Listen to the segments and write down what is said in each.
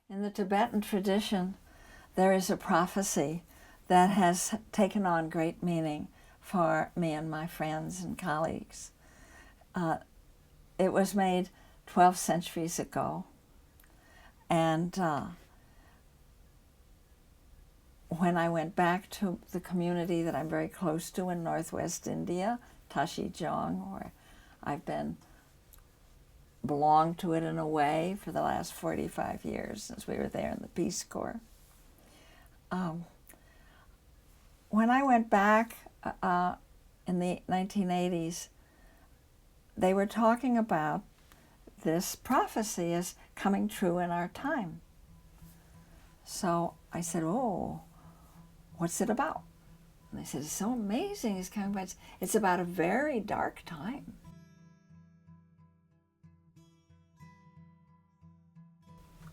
In the Tibetan tradition, there is a prophecy that has taken on great meaning for me and my friends and colleagues. It was made 12 centuries ago, and when I went back to the community that I'm very close to in northwest India, Tashijong, where I've belonged to it in a way for the last 45 years since we were there in the Peace Corps. When I went back in the 1980s, they were talking about this prophecy as coming true in our time. So I said, oh, what's it about? And they said, it's so amazing, it's coming about. It's about a very dark time.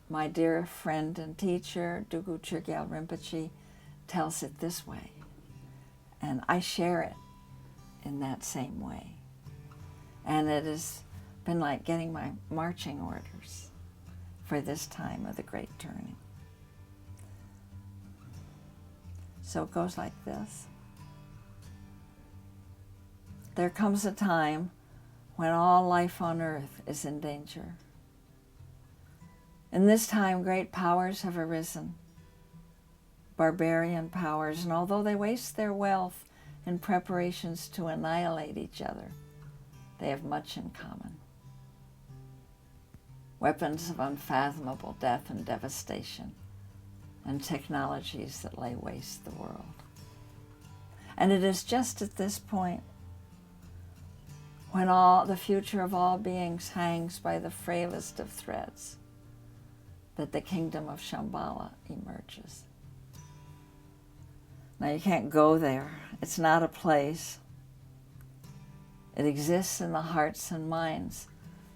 My dear friend and teacher, Dugu Chögyal Rinpoche, tells it this way, and I share it in that same way. And it has been like getting my marching orders for this time of the Great Turning. So it goes like this. There comes a time when all life on earth is in danger. In this time, great powers have arisen, barbarian powers, and although they waste their wealth in preparations to annihilate each other, they have much in common. Weapons of unfathomable death and devastation, and technologies that lay waste the world. And it is just at this point, when all the future of all beings hangs by the frailest of threads, that the kingdom of Shambhala emerges. Now you can't go there. It's not a place. It exists in the hearts and minds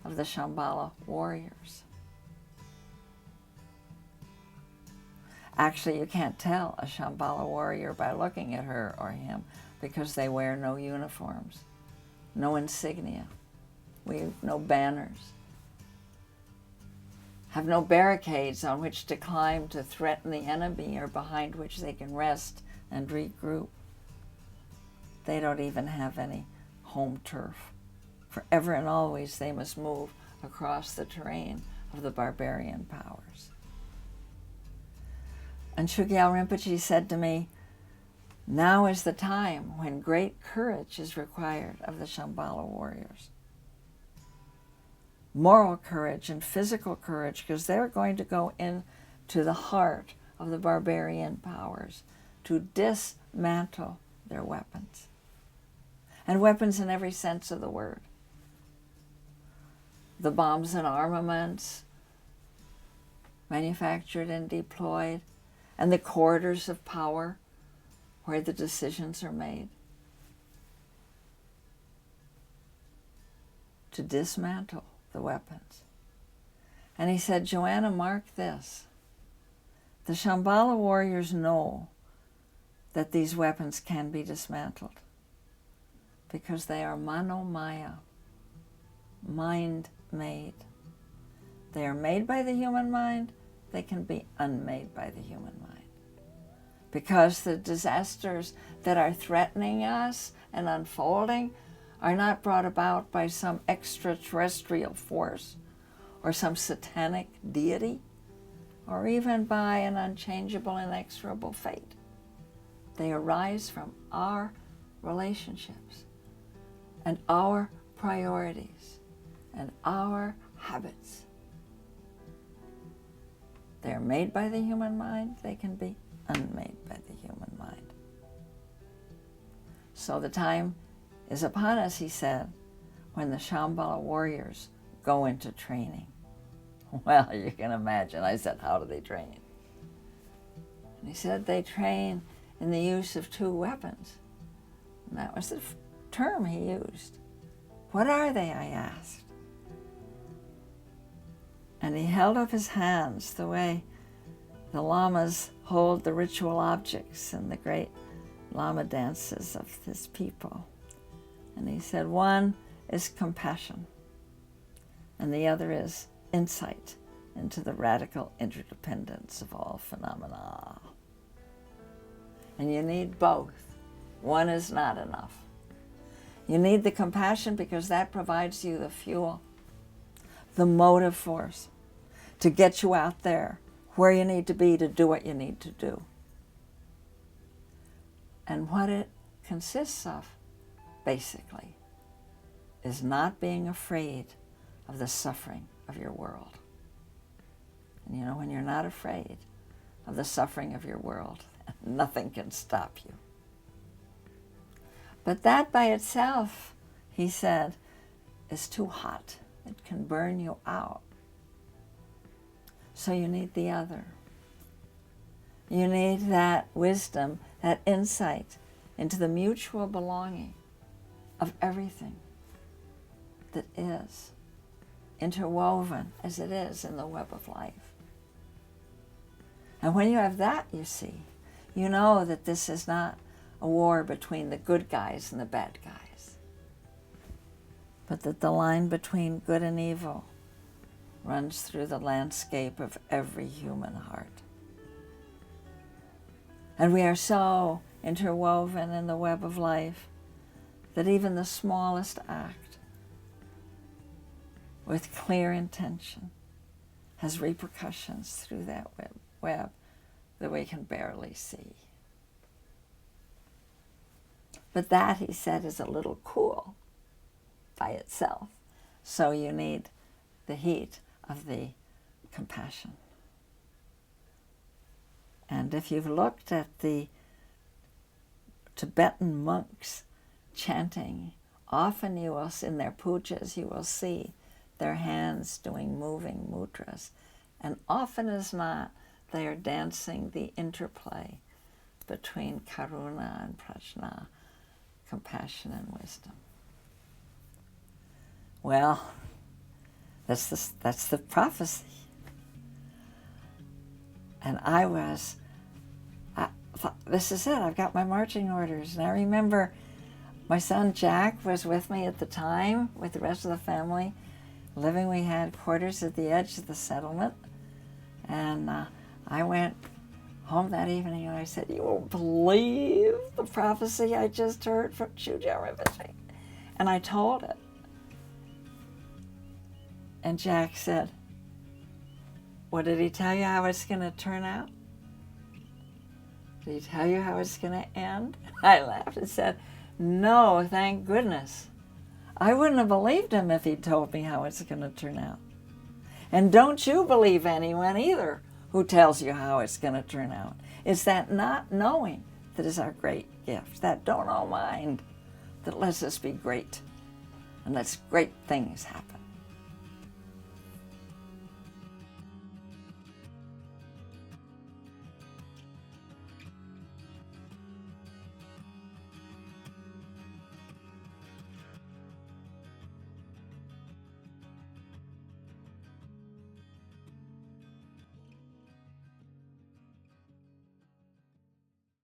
of the Shambhala warriors. Actually, you can't tell a Shambhala warrior by looking at her or him because they wear no uniforms, no insignia, weave no banners, have no barricades on which to climb to threaten the enemy or behind which they can rest and regroup. They don't even have any home turf. Forever and always they must move across the terrain of the barbarian powers. And Chögyal Rinpoche said to me, now is the time when great courage is required of the Shambhala warriors. Moral courage and physical courage, because they're going to go into the heart of the barbarian powers to dismantle their weapons. And weapons in every sense of the word. The bombs and armaments manufactured and deployed, and the corridors of power where the decisions are made. To dismantle the weapons. And he said, Joanna, mark this. The Shambhala warriors know that these weapons can be dismantled because they are manomaya, mind-made. They are made by the human mind, they can be unmade by the human mind. Because the disasters that are threatening us and unfolding are not brought about by some extraterrestrial force or some satanic deity or even by an unchangeable, inexorable fate. They arise from our relationships and our priorities and our habits. They are made by the human mind, they can be unmade by the human mind. So the time is upon us, he said, when the Shambhala warriors go into training. Well, you can imagine. I said, how do they train? And he said, they train in the use of two weapons. And that was the term he used. What are they, I asked. And he held up his hands the way the lamas hold the ritual objects in the great lama dances of his people. And he said, one is compassion, and the other is insight into the radical interdependence of all phenomena. And you need both. One is not enough. You need the compassion because that provides you the fuel, the motive force to get you out there where you need to be to do what you need to do. And what it consists of, basically, is not being afraid of the suffering of your world. And you know, when you're not afraid of the suffering of your world, nothing can stop you. But that by itself, he said, is too hot. It can burn you out. So you need the other. You need that wisdom, that insight into the mutual belonging of everything that is, interwoven as it is in the web of life. And when you have that, you see, you know that this is not a war between the good guys and the bad guys, but that the line between good and evil runs through the landscape of every human heart. And we are so interwoven in the web of life that even the smallest act with clear intention has repercussions through that web that we can barely see. But that, he said, is a little cool by itself. So you need the heat of the compassion. And if you've looked at the Tibetan monks chanting, often you will, in their pujas, you will see their hands doing moving mudras. And often as not, they are dancing the interplay between karuna and prajna, compassion and wisdom. Well, that's the prophecy. And I thought, this is it, I've got my marching orders. And I remember my son Jack was with me at the time with the rest of the family. We had quarters at the edge of the settlement. And I went home that evening and I said, you won't believe the prophecy I just heard from Shuja Rinpoche. And I told it. And Jack said, well, did he tell you how it's going to turn out? Did he tell you how it's going to end? I laughed and said, no, thank goodness. I wouldn't have believed him if he'd told me how it's going to turn out. And don't you believe anyone either who tells you how it's going to turn out. It's that not knowing that is our great gift, that don't know mind that lets us be great and lets great things happen.